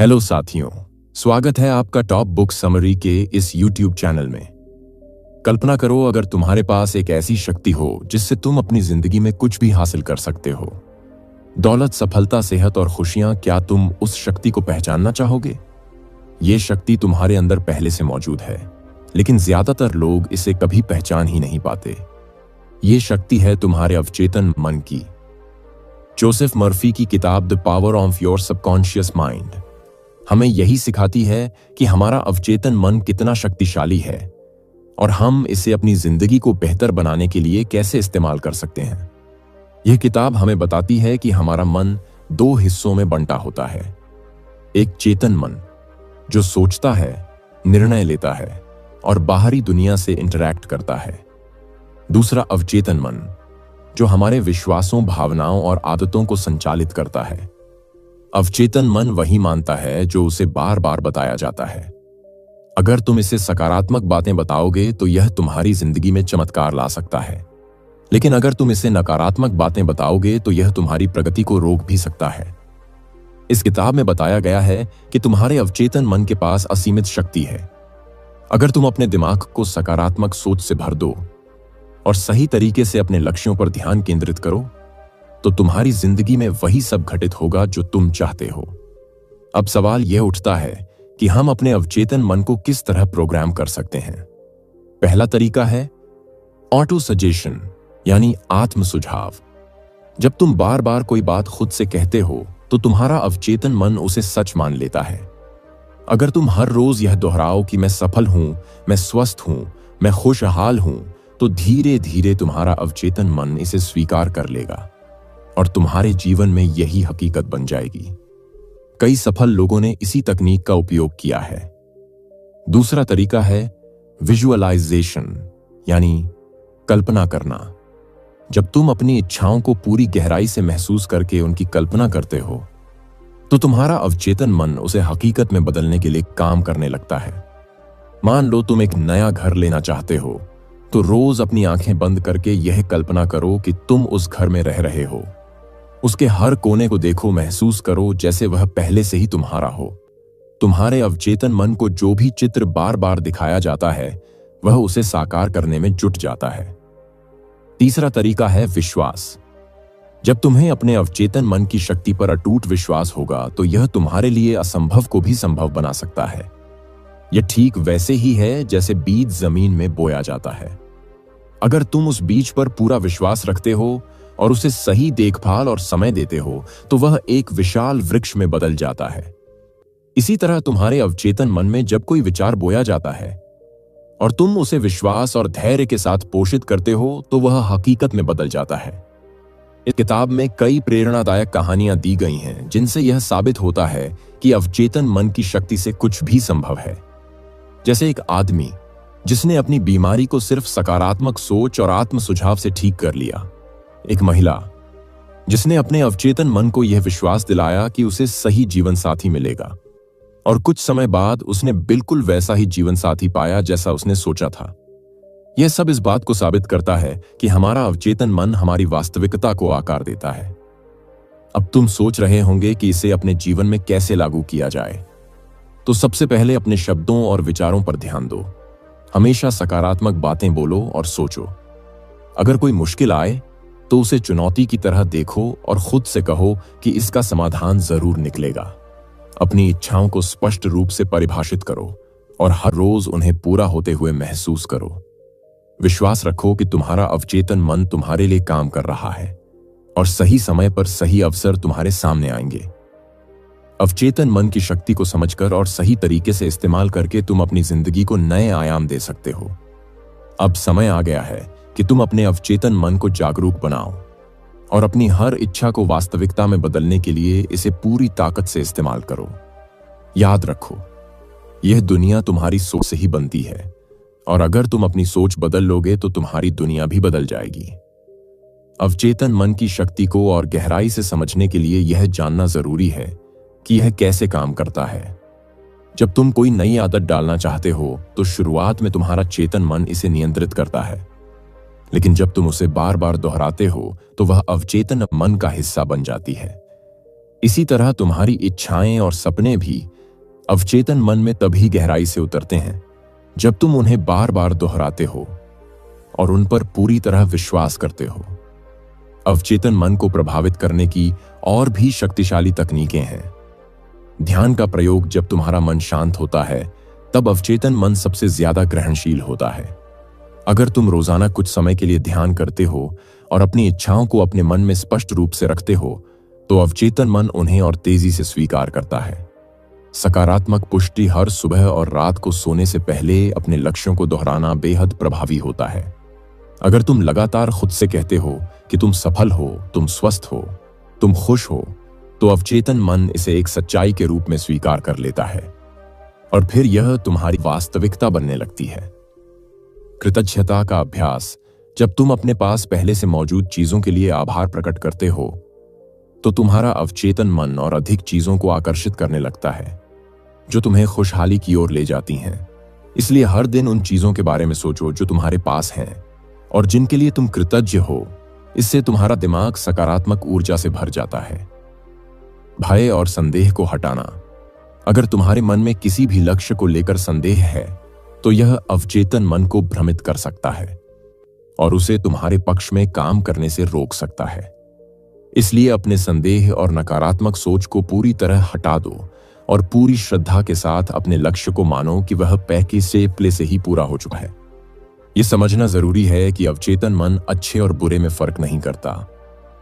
Hello साथियों, स्वागत है आपका टॉप बुक समरी के इस YouTube चैनल में। कल्पना करो अगर तुम्हारे पास एक ऐसी शक्ति हो जिससे तुम अपनी जिंदगी में कुछ भी हासिल कर सकते हो। दौलत, सफलता, सेहत और खुशियां, क्या तुम उस शक्ति को पहचानना चाहोगे? ये शक्ति तुम्हारे अंदर पहले से मौजूद है, लेकिन ज्यादातर लोग इसे कभी पहचान ही नहीं पाते। ये शक्ति है तुम्हारे अवचेतन मन की। जोसेफ मर्फी की किताब the power of your subconscious mind हमें यही सिखाती है कि हमारा अवचेतन मन कितना शक्तिशाली है और हम इसे अपनी जिंदगी को बेहतर बनाने के लिए कैसे इस्तेमाल कर सकते हैं। यह किताब हमें बताती है कि हमारा मन दो हिस्सों में बंटा होता है। एक चेतन मन जो सोचता है, निर्णय लेता है और बाहरी दुनिया से इंटरैक्ट करता है। दूसरा अवचेतन मन जो हमारे विश्वासों, भावनाओं और आदतों को संचालित करता है। अवचेतन मन वही मानता है जो उसे बार बार बताया जाता है। अगर तुम इसे सकारात्मक बातें बताओगे तो यह तुम्हारी जिंदगी में चमत्कार ला सकता है, लेकिन अगर तुम इसे नकारात्मक बातें बताओगे तो यह तुम्हारी प्रगति को रोक भी सकता है। इस किताब में बताया गया है कि तुम्हारे अवचेतन मन के पास असीमित शक्ति है। अगर तुम अपने दिमाग को सकारात्मक सोच से भर दो और सही तरीके से अपने लक्ष्यों पर ध्यान केंद्रित करो तो तुम्हारी जिंदगी में वही सब घटित होगा जो तुम चाहते हो। अब सवाल यह उठता है कि हम अपने अवचेतन मन को किस तरह प्रोग्राम कर सकते हैं। पहला तरीका है ऑटो सजेशन, यानी आत्म सुझाव। जब तुम बार बार कोई बात खुद से कहते हो तो तुम्हारा अवचेतन मन उसे सच मान लेता है। अगर तुम हर रोज यह दोहराओ कि मैं सफल हूं, मैं स्वस्थ हूं, मैं खुशहाल हूं, तो धीरे धीरे तुम्हारा अवचेतन मन इसे स्वीकार कर लेगा और तुम्हारे जीवन में यही हकीकत बन जाएगी। कई सफल लोगों ने इसी तकनीक का उपयोग किया है। दूसरा तरीका है विजुअलाइजेशन, यानी कल्पना करना। जब तुम अपनी इच्छाओं को पूरी गहराई से महसूस करके उनकी कल्पना करते हो तो तुम्हारा अवचेतन मन उसे हकीकत में बदलने के लिए काम करने लगता है। मान लो तुम एक नया घर लेना चाहते हो तो रोज अपनी आंखें बंद करके यह कल्पना करो कि तुम उस घर में रह रहे हो। उसके हर कोने को देखो, महसूस करो जैसे वह पहले से ही तुम्हारा हो। तुम्हारे अवचेतन मन को जो भी चित्र बार बार दिखाया जाता है वह उसे साकार करने में जुट जाता है। तीसरा तरीका है विश्वास। जब तुम्हें अपने अवचेतन मन की शक्ति पर अटूट विश्वास होगा तो यह तुम्हारे लिए असंभव को भी संभव बना सकता है। यह ठीक वैसे ही है जैसे बीज जमीन में बोया जाता है। अगर तुम उस बीज पर पूरा विश्वास रखते हो और उसे सही देखभाल और समय देते हो तो वह एक विशाल वृक्ष में बदल जाता है। इसी तरह तुम्हारे अवचेतन मन में जब कोई विचार बोया जाता है और तुम उसे विश्वास और धैर्य के साथ पोषित करते हो तो वह हकीकत में बदल जाता है। इस किताब में कई प्रेरणादायक कहानियां दी गई हैं जिनसे यह साबित होता है कि अवचेतन मन की शक्ति से कुछ भी संभव है। जैसे एक आदमी जिसने अपनी बीमारी को सिर्फ सकारात्मक सोच और आत्म सुझाव से ठीक कर लिया। एक महिला जिसने अपने अवचेतन मन को यह विश्वास दिलाया कि उसे सही जीवन साथी मिलेगा और कुछ समय बाद उसने बिल्कुल वैसा ही जीवन साथी पाया जैसा उसने सोचा था। यह सब इस बात को साबित करता है कि हमारा अवचेतन मन हमारी वास्तविकता को आकार देता है। अब तुम सोच रहे होंगे कि इसे अपने जीवन में कैसे लागू किया जाए। तो सबसे पहले अपने शब्दों और विचारों पर ध्यान दो। हमेशा सकारात्मक बातें बोलो और सोचो। अगर कोई मुश्किल आए तो उसे चुनौती की तरह देखो और खुद से कहो कि इसका समाधान जरूर निकलेगा। अपनी इच्छाओं को स्पष्ट रूप से परिभाषित करो और हर रोज उन्हें पूरा होते हुए महसूस करो। विश्वास रखो कि तुम्हारा अवचेतन मन तुम्हारे लिए काम कर रहा है और सही समय पर सही अवसर तुम्हारे सामने आएंगे। अवचेतन मन की शक्ति को समझकर और सही तरीके से इस्तेमाल करके तुम अपनी जिंदगी को नए आयाम दे सकते हो। अब समय आ गया है कि तुम अपने अवचेतन मन को जागरूक बनाओ और अपनी हर इच्छा को वास्तविकता में बदलने के लिए इसे पूरी ताकत से इस्तेमाल करो। याद रखो, यह दुनिया तुम्हारी सोच से ही बनती है और अगर तुम अपनी सोच बदल लोगे तो तुम्हारी दुनिया भी बदल जाएगी। अवचेतन मन की शक्ति को और गहराई से समझने के लिए यह जानना जरूरी है कि यह कैसे काम करता है। जब तुम कोई नई आदत डालना चाहते हो तो शुरुआत में तुम्हारा चेतन मन इसे नियंत्रित करता है, लेकिन जब तुम उसे बार बार दोहराते हो तो वह अवचेतन मन का हिस्सा बन जाती है। इसी तरह तुम्हारी इच्छाएं और सपने भी अवचेतन मन में तभी गहराई से उतरते हैं जब तुम उन्हें बार बार दोहराते हो और उन पर पूरी तरह विश्वास करते हो। अवचेतन मन को प्रभावित करने की और भी शक्तिशाली तकनीकें हैं। ध्यान का प्रयोग। जब तुम्हारा मन शांत होता है तब अवचेतन मन सबसे ज्यादा ग्रहणशील होता है। अगर तुम रोजाना कुछ समय के लिए ध्यान करते हो और अपनी इच्छाओं को अपने मन में स्पष्ट रूप से रखते हो तो अवचेतन मन उन्हें और तेजी से स्वीकार करता है। सकारात्मक पुष्टि। हर सुबह और रात को सोने से पहले अपने लक्ष्यों को दोहराना बेहद प्रभावी होता है। अगर तुम लगातार खुद से कहते हो कि तुम सफल हो, तुम स्वस्थ हो, तुम खुश हो, तो अवचेतन मन इसे एक सच्चाई के रूप में स्वीकार कर लेता है और फिर यह तुम्हारी वास्तविकता बनने लगती है। कृतज्ञता का अभ्यास। जब तुम अपने पास पहले से मौजूद चीजों के लिए आभार प्रकट करते हो तो तुम्हारा अवचेतन मन और अधिक चीजों को आकर्षित करने लगता है जो तुम्हें खुशहाली की ओर ले जाती हैं। इसलिए हर दिन उन चीजों के बारे में सोचो जो तुम्हारे पास हैं और जिनके लिए तुम कृतज्ञ हो। इससे तुम्हारा दिमाग सकारात्मक ऊर्जा से भर जाता है। भय और संदेह को हटाना। अगर तुम्हारे मन में किसी भी लक्ष्य को लेकर संदेह है तो यह अवचेतन मन को भ्रमित कर सकता है और उसे तुम्हारे पक्ष में काम करने से रोक सकता है। इसलिए अपने संदेह और नकारात्मक सोच को पूरी तरह हटा दो और पूरी श्रद्धा के साथ अपने लक्ष्य को मानो कि वह पहले से ही पूरा हो चुका है। यह समझना जरूरी है कि अवचेतन मन अच्छे और बुरे में फर्क नहीं करता।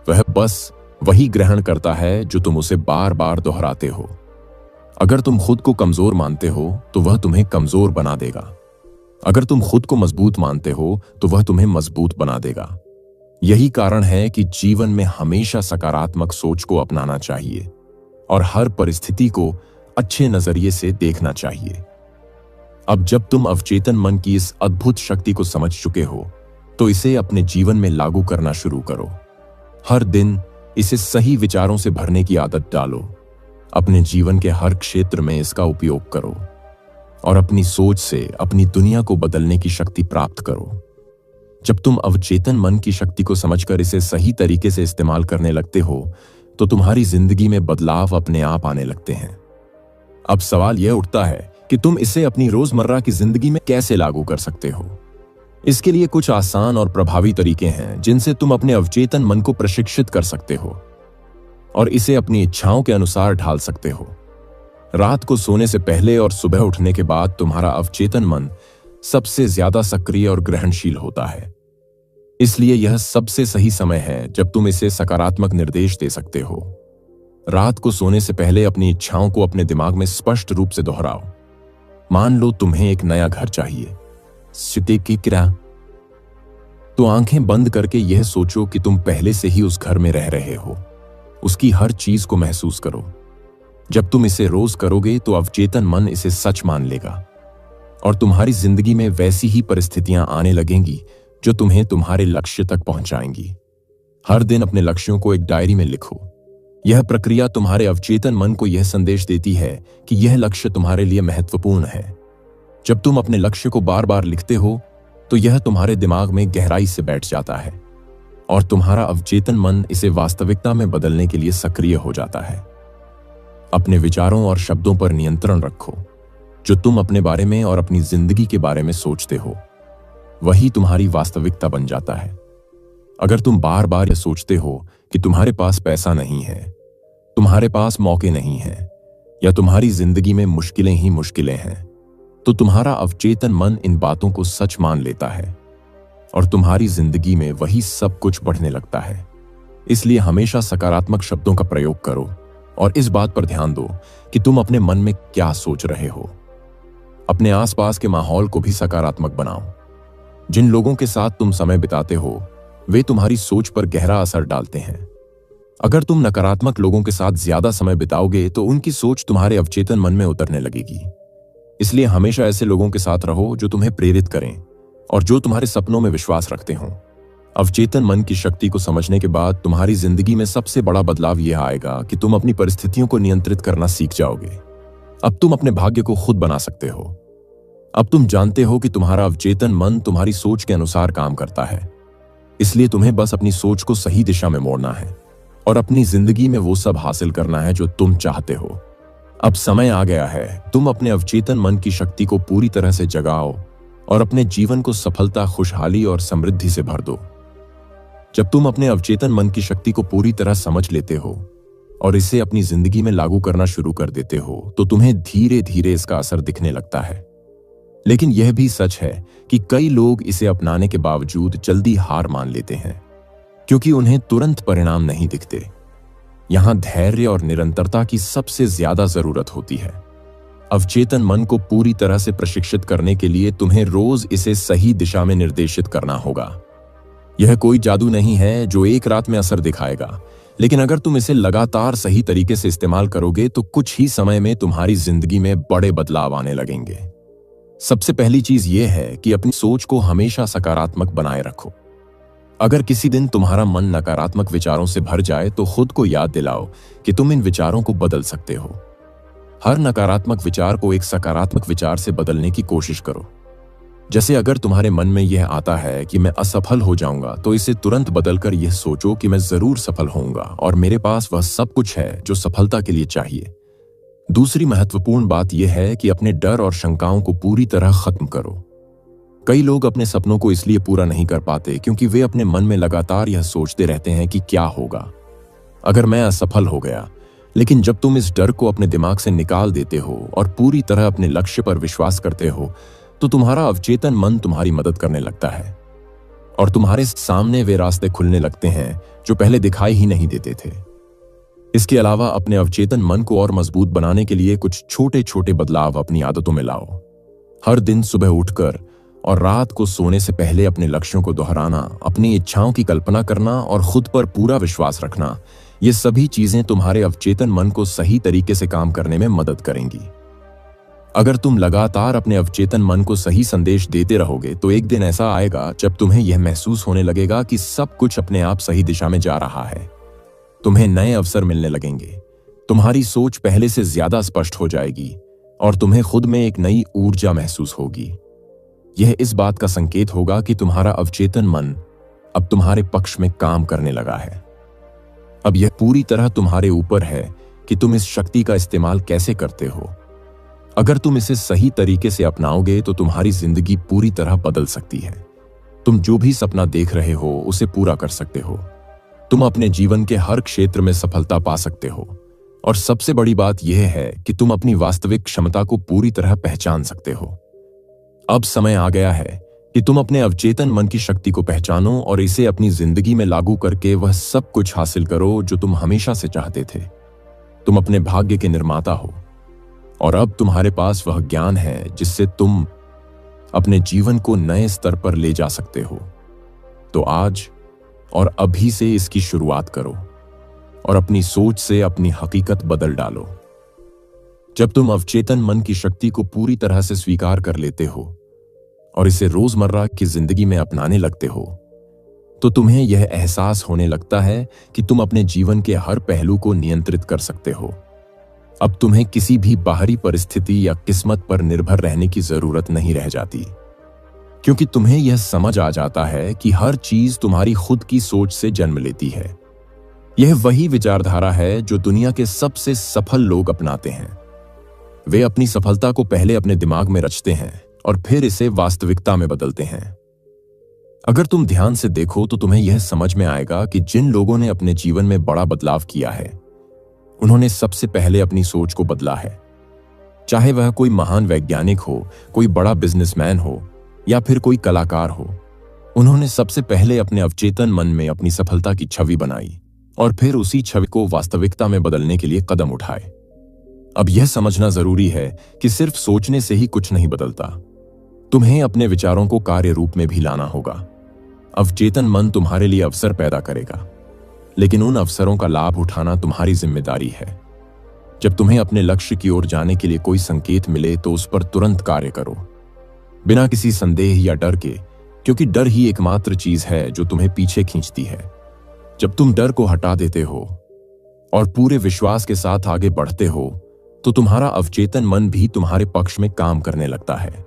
वह बस वही ग्रहण करता है जो तुम उसे बार बार दोहराते हो। अगर तुम खुद को कमजोर मानते हो तो वह तुम्हें कमजोर बना देगा। अगर तुम खुद को मजबूत मानते हो तो वह तुम्हें मजबूत बना देगा। यही कारण है कि जीवन में हमेशा सकारात्मक सोच को अपनाना चाहिए और हर परिस्थिति को अच्छे नजरिए से देखना चाहिए। अब जब तुम अवचेतन मन की इस अद्भुत शक्ति को समझ चुके हो तो इसे अपने जीवन में लागू करना शुरू करो। हर दिन इसे सही विचारों से भरने की आदत डालो। अपने जीवन के हर क्षेत्र में इसका उपयोग करो और अपनी सोच से अपनी दुनिया को बदलने की शक्ति प्राप्त करो। जब तुम अवचेतन मन की शक्ति को समझकर इसे सही तरीके से इस्तेमाल करने लगते हो तो तुम्हारी जिंदगी में बदलाव अपने आप आने लगते हैं। अब सवाल यह उठता है कि तुम इसे अपनी रोजमर्रा की जिंदगी में कैसे लागू कर सकते हो। इसके लिए कुछ आसान और प्रभावी तरीके हैं जिनसे तुम अपने अवचेतन मन को प्रशिक्षित कर सकते हो और इसे अपनी इच्छाओं के अनुसार ढाल सकते हो। रात को सोने से पहले और सुबह उठने के बाद तुम्हारा अवचेतन मन सबसे ज्यादा सक्रिय और ग्रहणशील होता है। इसलिए यह सबसे सही समय है जब तुम इसे सकारात्मक निर्देश दे सकते हो। रात को सोने से पहले अपनी इच्छाओं को अपने दिमाग में स्पष्ट रूप से दोहराओ। मान लो तुम्हें एक नया घर चाहिए, तो आंखें बंद करके यह सोचो कि तुम पहले से ही उस घर में रह रहे हो। उसकी हर चीज को महसूस करो। जब तुम इसे रोज करोगे तो अवचेतन मन इसे सच मान लेगा और तुम्हारी जिंदगी में वैसी ही परिस्थितियां आने लगेंगी जो तुम्हें तुम्हारे लक्ष्य तक पहुंचाएंगी। हर दिन अपने लक्ष्यों को एक डायरी में लिखो। यह प्रक्रिया तुम्हारे अवचेतन मन को यह संदेश देती है कि यह लक्ष्य तुम्हारे लिए महत्वपूर्ण है। जब तुम अपने लक्ष्य को बार बार लिखते हो तो यह तुम्हारे दिमाग में गहराई से बैठ जाता है और तुम्हारा अवचेतन मन इसे वास्तविकता में बदलने के लिए सक्रिय हो जाता है। अपने विचारों और शब्दों पर नियंत्रण रखो। जो तुम अपने बारे में और अपनी जिंदगी के बारे में सोचते हो वही तुम्हारी वास्तविकता बन जाता है। अगर तुम बार बार यह सोचते हो कि तुम्हारे पास पैसा नहीं है, तुम्हारे पास मौके नहीं हैं या तुम्हारी जिंदगी में मुश्किलें ही मुश्किलें हैं, तो तुम्हारा अवचेतन मन इन बातों को सच मान लेता है और तुम्हारी जिंदगी में वही सब कुछ बढ़ने लगता है। इसलिए हमेशा सकारात्मक शब्दों का प्रयोग करो और इस बात पर ध्यान दो कि तुम अपने मन में क्या सोच रहे हो। अपने आसपास के माहौल को भी सकारात्मक बनाओ। जिन लोगों के साथ तुम समय बिताते हो वे तुम्हारी सोच पर गहरा असर डालते हैं। अगर तुम नकारात्मक लोगों के साथ ज्यादा समय बिताओगे तो उनकी सोच तुम्हारे अवचेतन मन में उतरने लगेगी। इसलिए हमेशा ऐसे लोगों के साथ रहो जो तुम्हें प्रेरित करें और जो तुम्हारे सपनों में विश्वास रखते हों। अवचेतन मन की शक्ति को समझने के बाद तुम्हारी जिंदगी में सबसे बड़ा बदलाव यह आएगा कि तुम अपनी परिस्थितियों को नियंत्रित करना सीख जाओगे। अब तुम अपने भाग्य को खुद बना सकते हो। अब तुम जानते हो कि तुम्हारा अवचेतन मन तुम्हारी सोच के अनुसार काम करता है। इसलिए तुम्हें बस अपनी सोच को सही दिशा में मोड़ना है और अपनी जिंदगी में वो सब हासिल करना है जो तुम चाहते हो। अब समय आ गया है, तुम अपने अवचेतन मन की शक्ति को पूरी तरह से जगाओ और अपने जीवन को सफलता, खुशहाली और समृद्धि से भर दो। जब तुम अपने अवचेतन मन की शक्ति को पूरी तरह समझ लेते हो और इसे अपनी जिंदगी में लागू करना शुरू कर देते हो, तो तुम्हें धीरे धीरे इसका असर दिखने लगता है। लेकिन यह भी सच है कि कई लोग इसे अपनाने के बावजूद जल्दी हार मान लेते हैं, क्योंकि उन्हें तुरंत परिणाम नहीं दिखते। यहां धैर्य और निरंतरता की सबसे ज्यादा जरूरत होती है। अवचेतन मन को पूरी तरह से प्रशिक्षित करने के लिए तुम्हें रोज इसे सही दिशा में निर्देशित करना होगा। यह कोई जादू नहीं है जो एक रात में असर दिखाएगा, लेकिन अगर तुम इसे लगातार सही तरीके से इस्तेमाल करोगे तो कुछ ही समय में तुम्हारी जिंदगी में बड़े बदलाव आने लगेंगे। सबसे पहली चीज यह है कि अपनी सोच को हमेशा सकारात्मक बनाए रखो। अगर किसी दिन तुम्हारा मन नकारात्मक विचारों से भर जाए तो खुद को याद दिलाओ कि तुम इन विचारों को बदल सकते हो। हर नकारात्मक विचार को एक सकारात्मक विचार से बदलने की कोशिश करो। जैसे अगर तुम्हारे मन में यह आता है कि मैं असफल हो जाऊंगा, तो इसे तुरंत बदलकर यह सोचो कि मैं जरूर सफल होऊंगा और मेरे पास वह सब कुछ है जो सफलता के लिए चाहिए। दूसरी महत्वपूर्ण बात यह है कि अपने डर और शंकाओं को पूरी तरह खत्म करो। कई लोग अपने सपनों को इसलिए पूरा नहीं कर पाते क्योंकि वे अपने मन में लगातार यह सोचते रहते हैं कि क्या होगा अगर मैं असफल हो गया। लेकिन जब तुम इस डर को अपने दिमाग से निकाल देते हो और पूरी तरह अपने लक्ष्य पर विश्वास करते हो, तो तुम्हारा अवचेतन मन तुम्हारी मदद करने लगता है और तुम्हारे सामने वे रास्ते खुलने लगते हैं जो पहले दिखाई ही नहीं देते थे। इसके अलावा अपने अवचेतन मन को और मजबूत बनाने के लिए कुछ छोटे छोटे बदलाव अपनी आदतों में लाओ। हर दिन सुबह उठकर और रात को सोने से पहले अपने लक्ष्यों को दोहराना, अपनी इच्छाओं की कल्पना करना और खुद पर पूरा विश्वास रखना, ये सभी चीजें तुम्हारे अवचेतन मन को सही तरीके से काम करने में मदद करेंगी। अगर तुम लगातार अपने अवचेतन मन को सही संदेश देते रहोगे तो एक दिन ऐसा आएगा जब तुम्हें यह महसूस होने लगेगा कि सब कुछ अपने आप सही दिशा में जा रहा है। तुम्हें नए अवसर मिलने लगेंगे, तुम्हारी सोच पहले से ज्यादा स्पष्ट हो जाएगी और तुम्हें खुद में एक नई ऊर्जा महसूस होगी। यह इस बात का संकेत होगा कि तुम्हारा अवचेतन मन अब तुम्हारे पक्ष में काम करने लगा है। अब यह पूरी तरह तुम्हारे ऊपर है कि तुम इस शक्ति का इस्तेमाल कैसे करते हो। अगर तुम इसे सही तरीके से अपनाओगे तो तुम्हारी जिंदगी पूरी तरह बदल सकती है। तुम जो भी सपना देख रहे हो उसे पूरा कर सकते हो। तुम अपने जीवन के हर क्षेत्र में सफलता पा सकते हो और सबसे बड़ी बात यह है कि तुम अपनी वास्तविक क्षमता को पूरी तरह पहचान सकते हो। अब समय आ गया है कि तुम अपने अवचेतन मन की शक्ति को पहचानो और इसे अपनी जिंदगी में लागू करके वह सब कुछ हासिल करो जो तुम हमेशा से चाहते थे। तुम अपने भाग्य के निर्माता हो और अब तुम्हारे पास वह ज्ञान है जिससे तुम अपने जीवन को नए स्तर पर ले जा सकते हो। तो आज और अभी से इसकी शुरुआत करो और अपनी सोच से अपनी हकीकत बदल डालो। जब तुम अवचेतन मन की शक्ति को पूरी तरह से स्वीकार कर लेते हो और इसे रोजमर्रा की जिंदगी में अपनाने लगते हो, तो तुम्हें यह एहसास होने लगता है कि तुम अपने जीवन के हर पहलू को नियंत्रित कर सकते हो। अब तुम्हें किसी भी बाहरी परिस्थिति या किस्मत पर निर्भर रहने की जरूरत नहीं रह जाती, क्योंकि तुम्हें यह समझ आ जाता है कि हर चीज तुम्हारी खुद की सोच से जन्म लेती है। यह वही विचारधारा है जो दुनिया के सबसे सफल लोग अपनाते हैं। वे अपनी सफलता को पहले अपने दिमाग में रचते हैं और फिर इसे वास्तविकता में बदलते हैं। अगर तुम ध्यान से देखो तो तुम्हें यह समझ में आएगा कि जिन लोगों ने अपने जीवन में बड़ा बदलाव किया है, उन्होंने सबसे पहले अपनी सोच को बदला है। चाहे वह कोई महान वैज्ञानिक हो, कोई बड़ा बिजनेसमैन हो या फिर कोई कलाकार हो, उन्होंने सबसे पहले अपने अवचेतन मन में अपनी सफलता की छवि बनाई और फिर उसी छवि को वास्तविकता में बदलने के लिए कदम उठाए। अब यह समझना जरूरी है कि सिर्फ सोचने से ही कुछ नहीं बदलता। तुम्हें अपने विचारों को कार्य रूप में भी लाना होगा। अवचेतन मन तुम्हारे लिए अवसर पैदा करेगा, लेकिन उन अवसरों का लाभ उठाना तुम्हारी जिम्मेदारी है। जब तुम्हें अपने लक्ष्य की ओर जाने के लिए कोई संकेत मिले तो उस पर तुरंत कार्य करो, बिना किसी संदेह या डर के, क्योंकि डर ही एकमात्र चीज है जो तुम्हें पीछे खींचती है। जब तुम डर को हटा देते हो और पूरे विश्वास के साथ आगे बढ़ते हो, तो तुम्हारा अवचेतन मन भी तुम्हारे पक्ष में काम करने लगता है।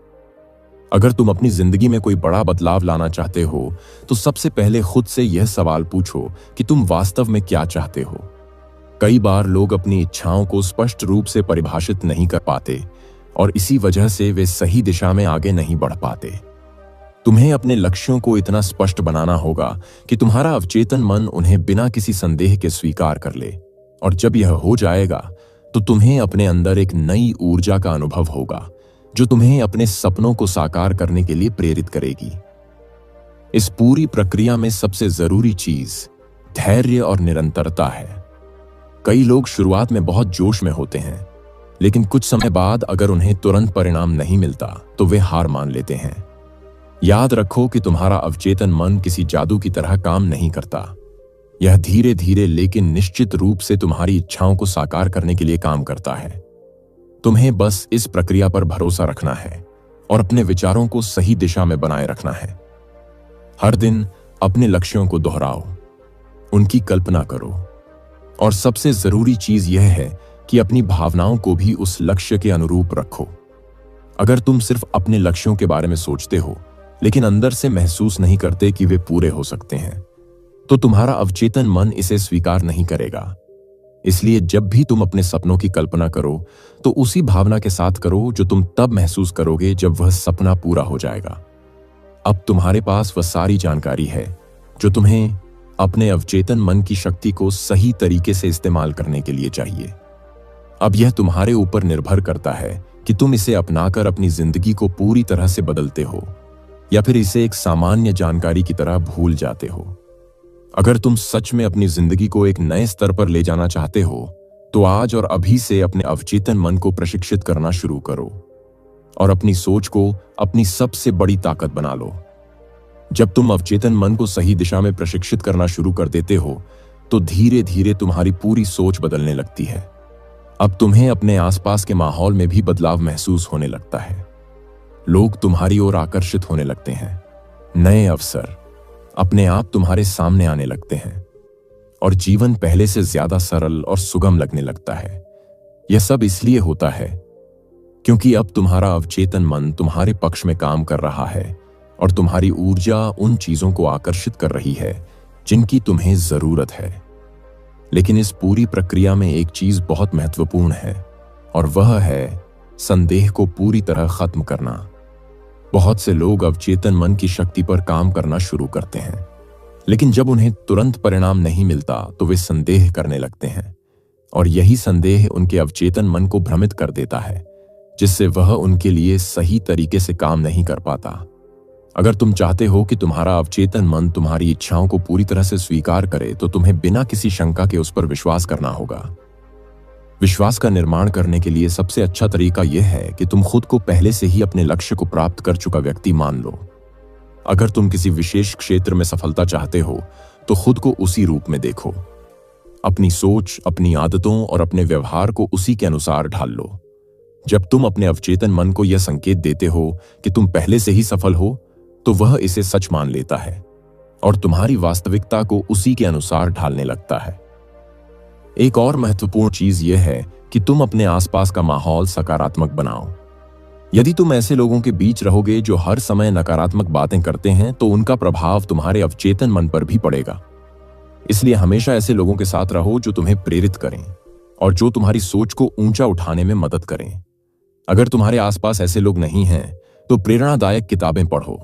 अगर तुम अपनी जिंदगी में कोई बड़ा बदलाव लाना चाहते हो तो सबसे पहले खुद से यह सवाल पूछो कि तुम वास्तव में क्या चाहते हो। कई बार लोग अपनी इच्छाओं को स्पष्ट रूप से परिभाषित नहीं कर पाते और इसी वजह से वे सही दिशा में आगे नहीं बढ़ पाते। तुम्हें अपने लक्ष्यों को इतना स्पष्ट बनाना होगा कि तुम्हारा अवचेतन मन उन्हें बिना किसी संदेह के स्वीकार कर ले, और जब यह हो जाएगा तो तुम्हें अपने अंदर एक नई ऊर्जा का अनुभव होगा जो तुम्हें अपने सपनों को साकार करने के लिए प्रेरित करेगी। इस पूरी प्रक्रिया में सबसे जरूरी चीज धैर्य और निरंतरता है। कई लोग शुरुआत में बहुत जोश में होते हैं, लेकिन कुछ समय बाद अगर उन्हें तुरंत परिणाम नहीं मिलता तो वे हार मान लेते हैं। याद रखो कि तुम्हारा अवचेतन मन किसी जादू की तरह काम नहीं करता। यह धीरे धीरे लेकिन निश्चित रूप से तुम्हारी इच्छाओं को साकार करने के लिए काम करता है। तुम्हें बस इस प्रक्रिया पर भरोसा रखना है और अपने विचारों को सही दिशा में बनाए रखना है। हर दिन अपने लक्ष्यों को दोहराओ, उनकी कल्पना करो, और सबसे जरूरी चीज यह है कि अपनी भावनाओं को भी उस लक्ष्य के अनुरूप रखो। अगर तुम सिर्फ अपने लक्ष्यों के बारे में सोचते हो लेकिन अंदर से महसूस नहीं करते कि वे पूरे हो सकते हैं, तो तुम्हारा अवचेतन मन इसे स्वीकार नहीं करेगा। इसलिए जब भी तुम अपने सपनों की कल्पना करो तो उसी भावना के साथ करो जो तुम तब महसूस करोगे जब वह सपना पूरा हो जाएगा। अब तुम्हारे पास वह सारी जानकारी है जो तुम्हें अपने अवचेतन मन की शक्ति को सही तरीके से इस्तेमाल करने के लिए चाहिए। अब यह तुम्हारे ऊपर निर्भर करता है कि तुम इसे अपनाकर अपनी जिंदगी को पूरी तरह से बदलते हो या फिर इसे एक सामान्य जानकारी की तरह भूल जाते हो। अगर तुम सच में अपनी जिंदगी को एक नए स्तर पर ले जाना चाहते हो तो आज और अभी से अपने अवचेतन मन को प्रशिक्षित करना शुरू करो और अपनी सोच को अपनी सबसे बड़ी ताकत बना लो। जब तुम अवचेतन मन को सही दिशा में प्रशिक्षित करना शुरू कर देते हो तो धीरे धीरे तुम्हारी पूरी सोच बदलने लगती है। अब तुम्हें अपने आसपास के माहौल में भी बदलाव महसूस होने लगता है। लोग तुम्हारी ओर आकर्षित होने लगते हैं, नए अवसर अपने आप तुम्हारे सामने आने लगते हैं और जीवन पहले से ज्यादा सरल और सुगम लगने लगता है। यह सब इसलिए होता है क्योंकि अब तुम्हारा अवचेतन मन तुम्हारे पक्ष में काम कर रहा है और तुम्हारी ऊर्जा उन चीजों को आकर्षित कर रही है जिनकी तुम्हें जरूरत है। लेकिन इस पूरी प्रक्रिया में एक चीज बहुत महत्वपूर्ण है और वह है संदेह को पूरी तरह खत्म करना। बहुत से लोग अवचेतन मन की शक्ति पर काम करना शुरू करते हैं, लेकिन जब उन्हें तुरंत परिणाम नहीं मिलता तो वे संदेह करने लगते हैं और यही संदेह उनके अवचेतन मन को भ्रमित कर देता है, जिससे वह उनके लिए सही तरीके से काम नहीं कर पाता। अगर तुम चाहते हो कि तुम्हारा अवचेतन मन तुम्हारी इच्छाओं को पूरी तरह से स्वीकार करे तो तुम्हें बिना किसी शंका के उस पर विश्वास करना होगा। विश्वास का निर्माण करने के लिए सबसे अच्छा तरीका यह है कि तुम खुद को पहले से ही अपने लक्ष्य को प्राप्त कर चुका व्यक्ति मान लो। अगर तुम किसी विशेष क्षेत्र में सफलता चाहते हो तो खुद को उसी रूप में देखो। अपनी सोच, अपनी आदतों और अपने व्यवहार को उसी के अनुसार ढाल लो। जब तुम अपने अवचेतन मन को यह संकेत देते हो कि तुम पहले से ही सफल हो तो वह इसे सच मान लेता है और तुम्हारी वास्तविकता को उसी के अनुसार ढालने लगता है। एक और महत्वपूर्ण चीज यह है कि तुम अपने आसपास का माहौल सकारात्मक बनाओ। यदि तुम ऐसे लोगों के बीच रहोगे जो हर समय नकारात्मक बातें करते हैं तो उनका प्रभाव तुम्हारे अवचेतन मन पर भी पड़ेगा। इसलिए हमेशा ऐसे लोगों के साथ रहो जो तुम्हें प्रेरित करें और जो तुम्हारी सोच को ऊंचा उठाने में मदद करें। अगर तुम्हारे आसपास ऐसे लोग नहीं हैं तो प्रेरणादायक किताबें पढ़ो,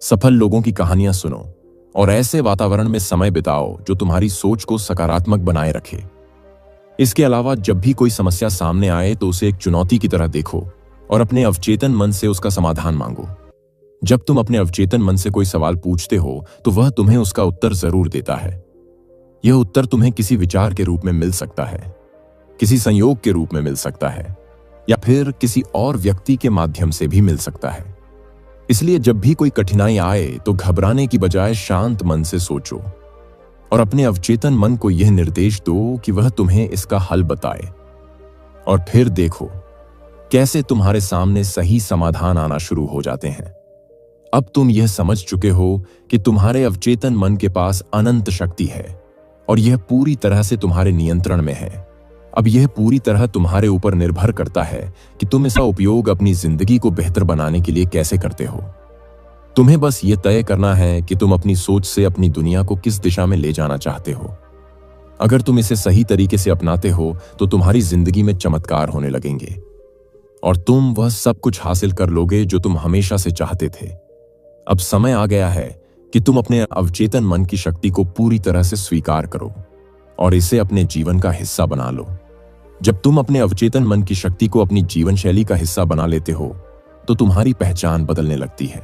सफल लोगों की कहानियां सुनो और ऐसे वातावरण में समय बिताओ जो तुम्हारी सोच को सकारात्मक बनाए रखे। इसके अलावा जब भी कोई समस्या सामने आए तो उसे एक चुनौती की तरह देखो और अपने अवचेतन मन से उसका समाधान मांगो। जब तुम अपने अवचेतन मन से कोई सवाल पूछते हो तो वह तुम्हें उसका उत्तर जरूर देता है। यह उत्तर तुम्हें किसी विचार के रूप में मिल सकता है, किसी संयोग के रूप में मिल सकता है या फिर किसी और व्यक्ति के माध्यम से भी मिल सकता है। इसलिए जब भी कोई कठिनाई आए तो घबराने की बजाय शांत मन से सोचो और अपने अवचेतन मन को यह निर्देश दो कि वह तुम्हें इसका हल बताए और फिर देखो कैसे तुम्हारे सामने सही समाधान आना शुरू हो जाते हैं। अब तुम यह समझ चुके हो कि तुम्हारे अवचेतन मन के पास अनंत शक्ति है और यह पूरी तरह से तुम्हारे नियंत्रण में है अब यह पूरी तरह तुम्हारे ऊपर निर्भर करता है कि तुम इसका उपयोग अपनी जिंदगी को बेहतर बनाने के लिए कैसे करते हो। तुम्हें बस ये तय करना है कि तुम अपनी सोच से अपनी दुनिया को किस दिशा में ले जाना चाहते हो। अगर तुम इसे सही तरीके से अपनाते हो तो तुम्हारी जिंदगी में चमत्कार होने लगेंगे और तुम वह सब कुछ हासिल कर लोगे जो तुम हमेशा से चाहते थे। अब समय आ गया है कि तुम अपने अवचेतन मन की शक्ति को पूरी तरह से स्वीकार करो और इसे अपने जीवन का हिस्सा बना लो। जब तुम अपने अवचेतन मन की शक्ति को अपनी जीवन शैली का हिस्सा बना लेते हो तो तुम्हारी पहचान बदलने लगती है।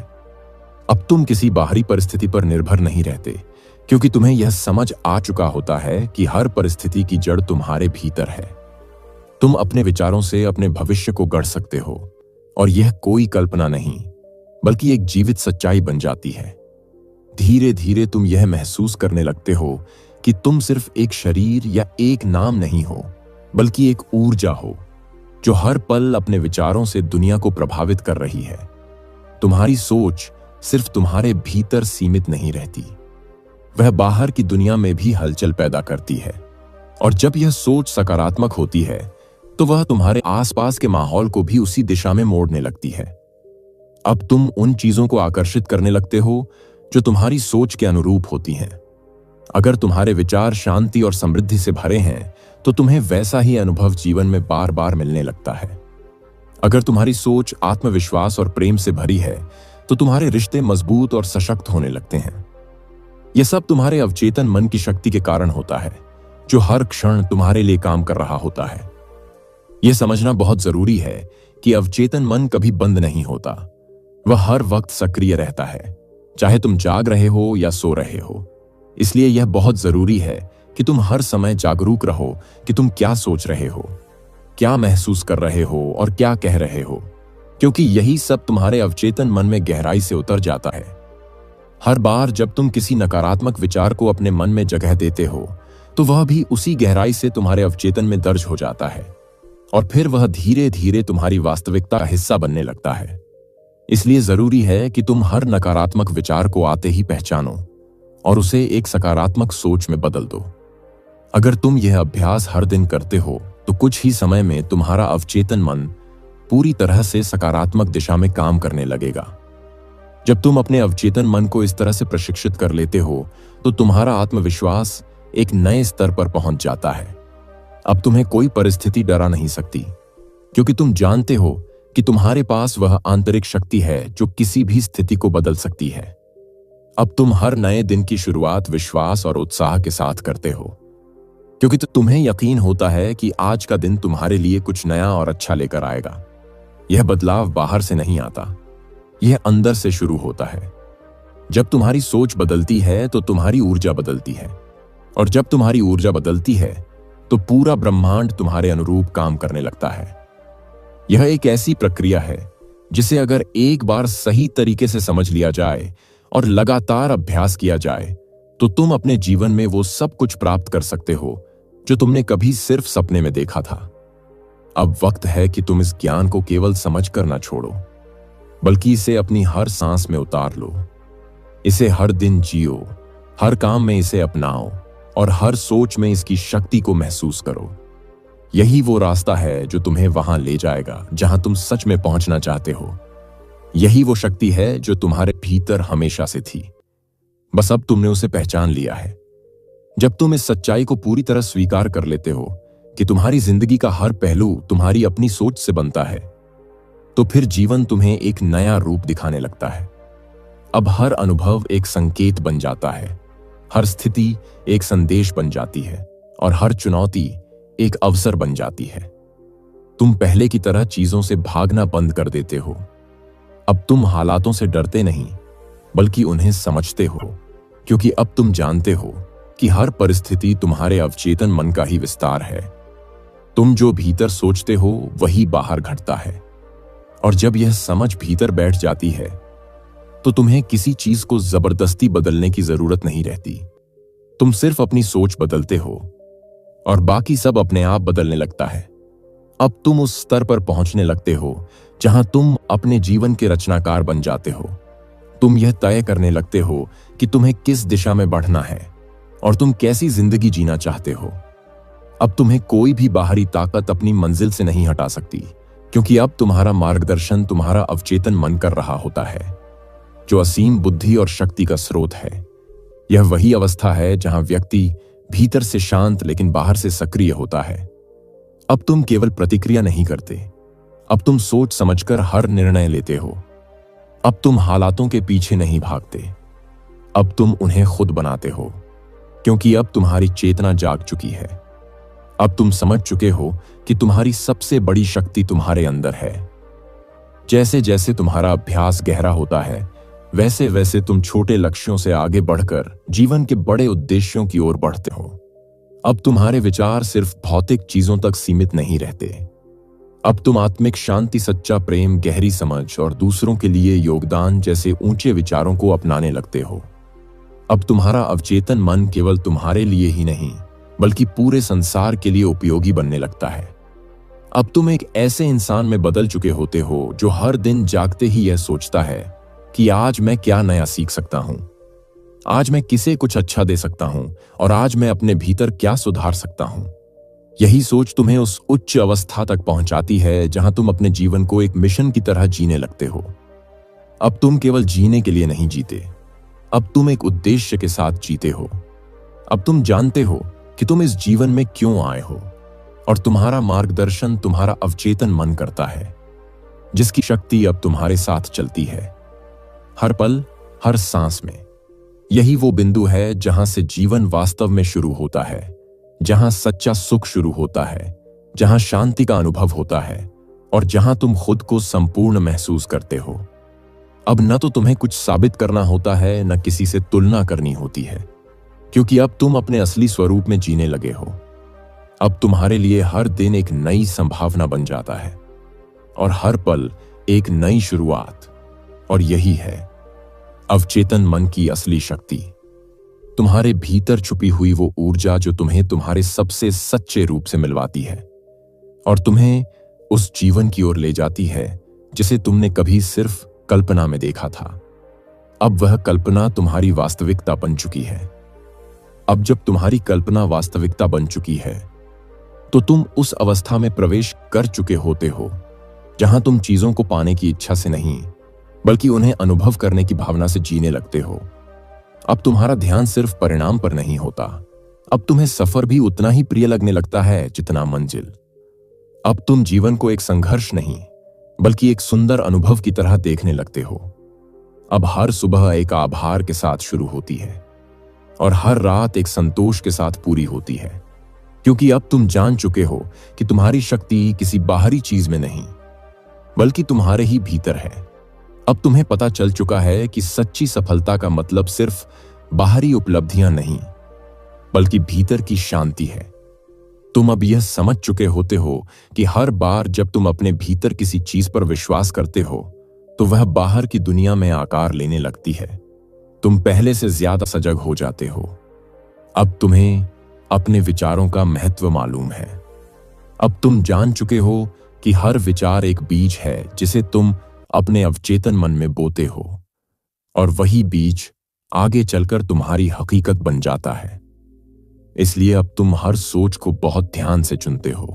अब तुम किसी बाहरी परिस्थिति पर निर्भर नहीं रहते, क्योंकि तुम्हें यह समझ आ चुका होता है कि हर परिस्थिति की जड़ तुम्हारे भीतर है। तुम अपने विचारों से अपने भविष्य को गढ़ सकते हो और यह कोई कल्पना नहीं बल्कि एक जीवित सच्चाई बन जाती है। धीरे धीरे तुम यह महसूस करने लगते हो कि तुम सिर्फ एक शरीर या एक नाम नहीं हो, बल्कि एक ऊर्जा हो जो हर पल अपने विचारों से दुनिया को प्रभावित कर रही है। तुम्हारी सोच सिर्फ तुम्हारे भीतर सीमित नहीं रहती, वह बाहर की दुनिया में भी हलचल पैदा करती है। और जब यह सोच सकारात्मक होती है तो वह तुम्हारे आसपास के माहौल को भी उसी दिशा में मोड़ने लगती है। अब तुम उन चीजों को आकर्षित करने लगते हो जो तुम्हारी सोच के अनुरूप होती हैं। अगर तुम्हारे विचार शांति और समृद्धि से भरे हैं तो तुम्हें वैसा ही अनुभव जीवन में बार बार मिलने लगता है। अगर तुम्हारी सोच आत्मविश्वास और प्रेम से भरी है तो तुम्हारे रिश्ते मजबूत और सशक्त होने लगते हैं। यह सब तुम्हारे अवचेतन मन की शक्ति के कारण होता है, जो हर क्षण तुम्हारे लिए काम कर रहा होता है। यह समझना बहुत जरूरी है कि अवचेतन मन कभी बंद नहीं होता, वह हर वक्त सक्रिय रहता है, चाहे तुम जाग रहे हो या सो रहे हो। इसलिए यह बहुत जरूरी है कि तुम हर समय जागरूक रहो कि तुम क्या सोच रहे हो, क्या महसूस कर रहे हो और क्या कह रहे हो, क्योंकि यही सब तुम्हारे अवचेतन मन में गहराई से उतर जाता है। हर बार जब तुम किसी नकारात्मक विचार को अपने मन में जगह देते हो तो वह भी उसी गहराई से तुम्हारे अवचेतन में दर्ज हो जाता है और फिर वह धीरे धीरे तुम्हारी वास्तविकता का हिस्सा बनने लगता है। इसलिए जरूरी है कि तुम हर नकारात्मक विचार को आते ही पहचानो और उसे एक सकारात्मक सोच में बदल दो। अगर तुम यह अभ्यास हर दिन करते हो तो कुछ ही समय में तुम्हारा अवचेतन मन पूरी तरह से सकारात्मक दिशा में काम करने लगेगा। जब तुम अपने अवचेतन मन को इस तरह से प्रशिक्षित कर लेते हो तो तुम्हारा आत्मविश्वास एक नए स्तर पर पहुंच जाता है। अब तुम्हें कोई परिस्थिति डरा नहीं सकती, क्योंकि तुम जानते हो कि तुम्हारे पास वह आंतरिक शक्ति है जो किसी भी स्थिति को बदल सकती है। अब तुम हर नए दिन की शुरुआत विश्वास और उत्साह के साथ करते हो, क्योंकि तुम्हें यकीन होता है कि आज का दिन तुम्हारे लिए कुछ नया और अच्छा लेकर आएगा। यह बदलाव बाहर से नहीं आता, यह अंदर से शुरू होता है। जब तुम्हारी सोच बदलती है तो तुम्हारी ऊर्जा बदलती है, और जब तुम्हारी ऊर्जा बदलती है तो पूरा ब्रह्मांड तुम्हारे अनुरूप काम करने लगता है। यह एक ऐसी प्रक्रिया है जिसे अगर एक बार सही तरीके से समझ लिया जाए और लगातार अभ्यास किया जाए तो तुम अपने जीवन में वो सब कुछ प्राप्त कर सकते हो जो तुमने कभी सिर्फ सपने में देखा था। अब वक्त है कि तुम इस ज्ञान को केवल समझकर ना छोड़ो, बल्कि इसे अपनी हर सांस में उतार लो। इसे हर दिन जियो, हर काम में इसे अपनाओ और हर सोच में इसकी शक्ति को महसूस करो। यही वो रास्ता है जो तुम्हें वहां ले जाएगा जहां तुम सच में पहुंचना चाहते हो। यही वो शक्ति है जो तुम्हारे भीतर हमेशा से थी, बस अब तुमने उसे पहचान लिया है। जब तुम इस सच्चाई को पूरी तरह स्वीकार कर लेते हो कि तुम्हारी जिंदगी का हर पहलू तुम्हारी अपनी सोच से बनता है, तो फिर जीवन तुम्हें एक नया रूप दिखाने लगता है। अब हर अनुभव एक संकेत बन जाता है, हर स्थिति एक संदेश बन जाती है और हर चुनौती एक अवसर बन जाती है। तुम पहले की तरह चीजों से भागना बंद कर देते हो। अब तुम हालातों से डरते नहीं, बल्कि उन्हें समझते हो, क्योंकि अब तुम जानते हो कि हर परिस्थिति तुम्हारे अवचेतन मन का ही विस्तार है। तुम जो भीतर सोचते हो वही बाहर घटता है, और जब यह समझ भीतर बैठ जाती है तो तुम्हें किसी चीज को जबरदस्ती बदलने की जरूरत नहीं रहती। तुम सिर्फ अपनी सोच बदलते हो और बाकी सब अपने आप बदलने लगता है। अब तुम उस स्तर पर पहुंचने लगते हो जहां तुम अपने जीवन के रचनाकार बन जाते हो। तुम यह तय करने लगते हो कि तुम्हें किस दिशा में बढ़ना है और तुम कैसी जिंदगी जीना चाहते हो। अब तुम्हें कोई भी बाहरी ताकत अपनी मंजिल से नहीं हटा सकती, क्योंकि अब तुम्हारा मार्गदर्शन तुम्हारा अवचेतन मन कर रहा होता है, जो असीम बुद्धि और शक्ति का स्रोत है। यह वही अवस्था है जहां व्यक्ति भीतर से शांत लेकिन बाहर से सक्रिय होता है। अब तुम केवल प्रतिक्रिया नहीं करते, अब तुम सोच समझकर हर निर्णय लेते हो। अब तुम हालातों के पीछे नहीं भागते, अब तुम उन्हें खुद बनाते हो, क्योंकि अब तुम्हारी चेतना जाग चुकी है। अब तुम समझ चुके हो कि तुम्हारी सबसे बड़ी शक्ति तुम्हारे अंदर है। जैसे जैसे तुम्हारा अभ्यास गहरा होता है, वैसे वैसे तुम छोटे लक्ष्यों से आगे बढ़कर जीवन के बड़े उद्देश्यों की ओर बढ़ते हो। अब तुम्हारे विचार सिर्फ भौतिक चीजों तक सीमित नहीं रहते। अब तुम आत्मिक शांति, सच्चा प्रेम, गहरी समझ और दूसरों के लिए योगदान जैसे ऊंचे विचारों को अपनाने लगते हो। अब तुम्हारा अवचेतन मन केवल तुम्हारे लिए ही नहीं, बल्कि पूरे संसार के लिए उपयोगी बनने लगता है। अब तुम एक ऐसे इंसान में बदल चुके होते हो जो हर दिन जागते ही यह सोचता है कि आज मैं क्या नया सीख सकता हूं, आज मैं किसे कुछ अच्छा दे सकता हूं और आज मैं अपने भीतर क्या सुधार सकता हूं। यही सोच तुम्हें उस उच्च अवस्था तक पहुंचाती है जहां तुम अपने जीवन को एक मिशन की तरह जीने लगते हो। अब तुम केवल जीने के लिए नहीं जीते, अब तुम एक उद्देश्य के साथ जीते हो। अब तुम जानते हो कि तुम इस जीवन में क्यों आए हो, और तुम्हारा मार्गदर्शन तुम्हारा अवचेतन मन करता है, जिसकी शक्ति अब तुम्हारे साथ चलती है, हर पल, हर सांस में। यही वो बिंदु है जहां से जीवन वास्तव में शुरू होता है, जहां सच्चा सुख शुरू होता है, जहां शांति का अनुभव होता है और जहां तुम खुद को संपूर्ण महसूस करते हो। अब न तो तुम्हें कुछ साबित करना होता है, न किसी से तुलना करनी होती है, क्योंकि अब तुम अपने असली स्वरूप में जीने लगे हो। अब तुम्हारे लिए हर दिन एक नई संभावना बन जाता है और हर पल एक नई शुरुआत। और यही है अवचेतन मन की असली शक्ति, तुम्हारे भीतर छुपी हुई वो ऊर्जा जो तुम्हें तुम्हारे सबसे सच्चे रूप से मिलवाती है और तुम्हें उस जीवन की ओर ले जाती है जिसे तुमने कभी सिर्फ कल्पना में देखा था। अब वह कल्पना तुम्हारी वास्तविकता बन चुकी है। अब जब तुम्हारी कल्पना वास्तविकता बन चुकी है, तो तुम उस अवस्था में प्रवेश कर चुके होते हो जहां तुम चीजों को पाने की इच्छा से नहीं, बल्कि उन्हें अनुभव करने की भावना से जीने लगते हो। अब तुम्हारा ध्यान सिर्फ परिणाम पर नहीं होता, अब तुम्हें सफर भी उतना ही प्रिय लगने लगता है जितना मंजिल। अब तुम जीवन को एक संघर्ष नहीं, बल्कि एक सुंदर अनुभव की तरह देखने लगते हो। अब हर सुबह एक आभार के साथ शुरू होती है और हर रात एक संतोष के साथ पूरी होती है, क्योंकि अब तुम जान चुके हो कि तुम्हारी शक्ति किसी बाहरी चीज में नहीं, बल्कि तुम्हारे ही भीतर है। अब तुम्हें पता चल चुका है कि सच्ची सफलता का मतलब सिर्फ बाहरी उपलब्धियां नहीं, बल्कि भीतर की शांति है। तुम अब यह समझ चुके होते हो कि हर बार जब तुम अपने भीतर किसी चीज पर विश्वास करते हो, तो वह बाहर की दुनिया में आकार लेने लगती है। तुम पहले से ज्यादा सजग हो जाते हो। अब तुम्हें अपने विचारों का महत्व मालूम है। अब तुम जान चुके हो कि हर विचार एक बीज है जिसे तुम अपने अवचेतन मन में बोते हो, और वही बीज आगे चलकर तुम्हारी हकीकत बन जाता है। इसलिए अब तुम हर सोच को बहुत ध्यान से चुनते हो।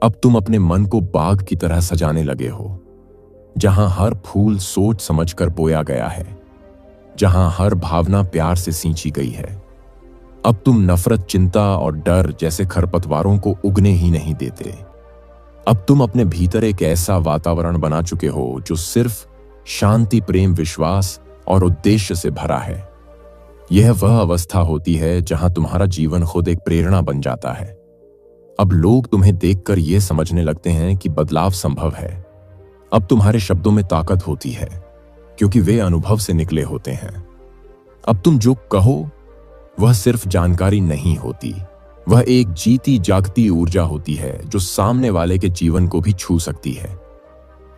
अब तुम अपने मन को बाग की तरह सजाने लगे हो, जहां हर फूल सोच समझकर बोया गया है, जहां हर भावना प्यार से सींची गई है। अब तुम नफरत, चिंता और डर जैसे खरपतवारों को उगने ही नहीं देते। अब तुम अपने भीतर एक ऐसा वातावरण बना चुके हो जो सिर्फ शांति, प्रेम, विश्वास और उद्देश्य से भरा है। यह वह अवस्था होती है जहां तुम्हारा जीवन खुद एक प्रेरणा बन जाता है। अब लोग तुम्हें देखकर यह समझने लगते हैं कि बदलाव संभव है। अब तुम्हारे शब्दों में ताकत होती है, क्योंकि वे अनुभव से निकले होते हैं। अब तुम जो कहो वह सिर्फ जानकारी नहीं होती, वह एक जीती जागती ऊर्जा होती है जो सामने वाले के जीवन को भी छू सकती है।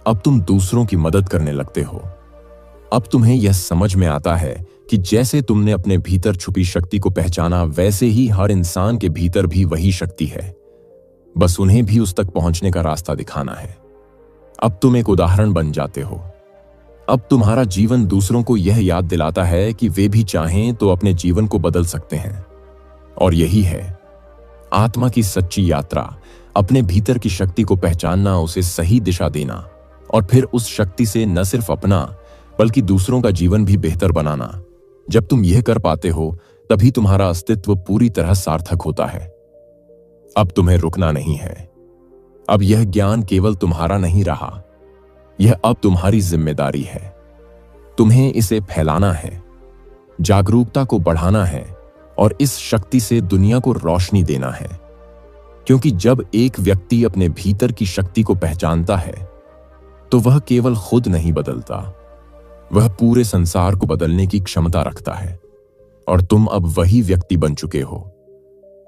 अब तुम दूसरों की मदद करने लगते हो। अब तुम्हें यह समझ में आता है कि जैसे तुमने अपने भीतर छुपी शक्ति को पहचाना, वैसे ही हर इंसान के भीतर भी वही शक्ति है, बस उन्हें भी उस तक पहुंचने का रास्ता दिखाना है। अब तुम एक उदाहरण बन जाते हो। अब तुम्हारा जीवन दूसरों को यह याद दिलाता है कि वे भी चाहें तो अपने जीवन को बदल सकते हैं। और यही है आत्मा की सच्ची यात्रा अपने भीतर की शक्ति को पहचानना, उसे सही दिशा देना और फिर उस शक्ति से न सिर्फ अपना बल्कि दूसरों का जीवन भी बेहतर बनाना। जब तुम यह कर पाते हो तभी तुम्हारा अस्तित्व पूरी तरह सार्थक होता है। अब तुम्हें रुकना नहीं है। अब यह ज्ञान केवल तुम्हारा नहीं रहा, यह अब तुम्हारी जिम्मेदारी है। तुम्हें इसे फैलाना है, जागरूकता को बढ़ाना है और इस शक्ति से दुनिया को रोशनी देना है। क्योंकि जब एक व्यक्ति अपने भीतर की शक्ति को पहचानता है तो वह केवल खुद नहीं बदलता, वह पूरे संसार को बदलने की क्षमता रखता है। और तुम अब वही व्यक्ति बन चुके हो।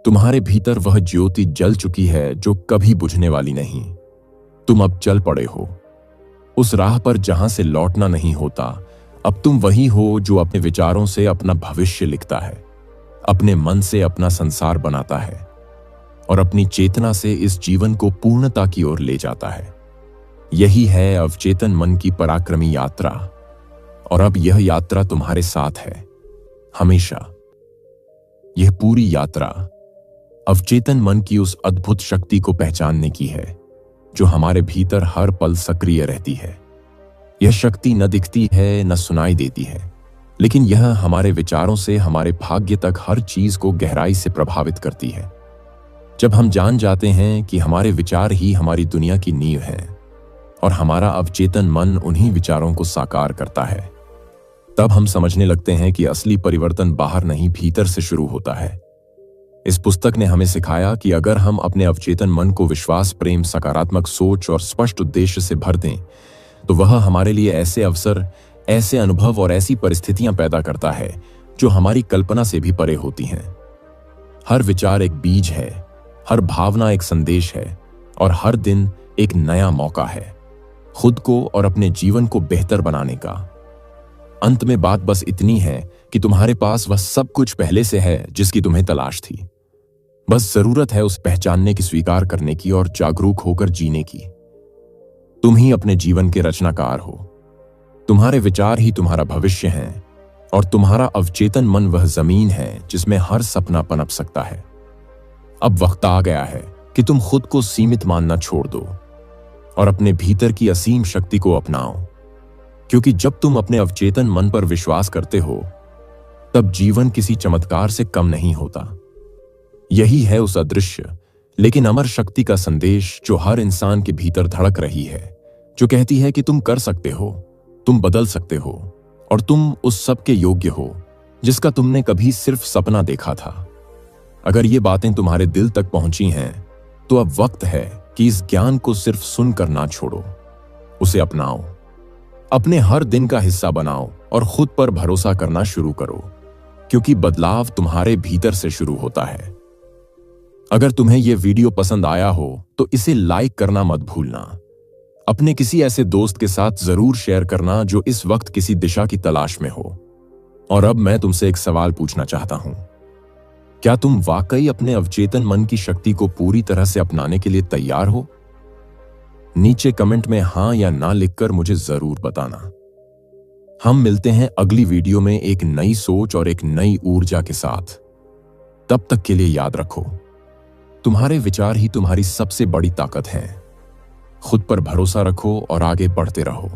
तुम्हारे भीतर वह ज्योति जल चुकी है जो कभी बुझने वाली नहीं। तुम अब चल पड़े हो उस राह पर जहां से लौटना नहीं होता। अब तुम वही हो जो अपने विचारों से अपना भविष्य लिखता है, अपने मन से अपना संसार बनाता है और अपनी चेतना से इस जीवन को पूर्णता की ओर ले जाता है। यही है अवचेतन मन की पराक्रमी यात्रा। और अब यह यात्रा तुम्हारे साथ है हमेशा। यह पूरी यात्रा अवचेतन मन की उस अद्भुत शक्ति को पहचानने की है जो हमारे भीतर हर पल सक्रिय रहती है। यह शक्ति न दिखती है न सुनाई देती है, लेकिन यह हमारे विचारों से हमारे भाग्य तक हर चीज को गहराई से प्रभावित करती है। जब हम जान जाते हैं कि हमारे विचार ही हमारी दुनिया की नींव है और हमारा अवचेतन मन उन्हीं विचारों को साकार करता है, तब हम समझने लगते हैं कि असली परिवर्तन बाहर नहीं भीतर से शुरू होता है। इस पुस्तक ने हमें सिखाया कि अगर हम अपने अवचेतन मन को विश्वास, प्रेम, सकारात्मक सोच और स्पष्ट उद्देश्य से भर दें तो वह हमारे लिए ऐसे अवसर, ऐसे अनुभव और ऐसी परिस्थितियां पैदा करता है जो हमारी कल्पना से भी परे होती हैं। हर विचार एक बीज है, हर भावना एक संदेश है और हर दिन एक नया मौका है खुद को और अपने जीवन को बेहतर बनाने का। अंत में बात बस इतनी है कि तुम्हारे पास वह सब कुछ पहले से है जिसकी तुम्हें तलाश थी। बस जरूरत है उस पहचानने की, स्वीकार करने की और जागरूक होकर जीने की। तुम ही अपने जीवन के रचनाकार हो। तुम्हारे विचार ही तुम्हारा भविष्य हैं और तुम्हारा अवचेतन मन वह जमीन है जिसमें हर सपना पनप सकता है। अब वक्त आ गया है कि तुम खुद को सीमित मानना छोड़ दो और अपने भीतर की असीम शक्ति को अपनाओ। क्योंकि जब तुम अपने अवचेतन मन पर विश्वास करते हो तब जीवन किसी चमत्कार से कम नहीं होता। यही है उस अदृश्य लेकिन अमर शक्ति का संदेश जो हर इंसान के भीतर धड़क रही है, जो कहती है कि तुम कर सकते हो, तुम बदल सकते हो और तुम उस सब के योग्य हो जिसका तुमने कभी सिर्फ सपना देखा था। अगर ये बातें तुम्हारे दिल तक पहुंची हैं तो अब वक्त है कि इस ज्ञान को सिर्फ सुनकर ना छोड़ो, उसे अपनाओ, अपने हर दिन का हिस्सा बनाओ और खुद पर भरोसा करना शुरू करो। क्योंकि बदलाव तुम्हारे भीतर से शुरू होता है। अगर तुम्हें यह वीडियो पसंद आया हो तो इसे लाइक करना मत भूलना। अपने किसी ऐसे दोस्त के साथ जरूर शेयर करना जो इस वक्त किसी दिशा की तलाश में हो। और अब मैं तुमसे एक सवाल पूछना चाहता हूं, क्या तुम वाकई अपने अवचेतन मन की शक्ति को पूरी तरह से अपनाने के लिए तैयार हो? नीचे कमेंट में हां या ना लिखकर मुझे जरूर बताना। हम मिलते हैं अगली वीडियो में एक नई सोच और एक नई ऊर्जा के साथ। तब तक के लिए याद रखो, तुम्हारे विचार ही तुम्हारी सबसे बड़ी ताकत हैं। खुद पर भरोसा रखो और आगे बढ़ते रहो।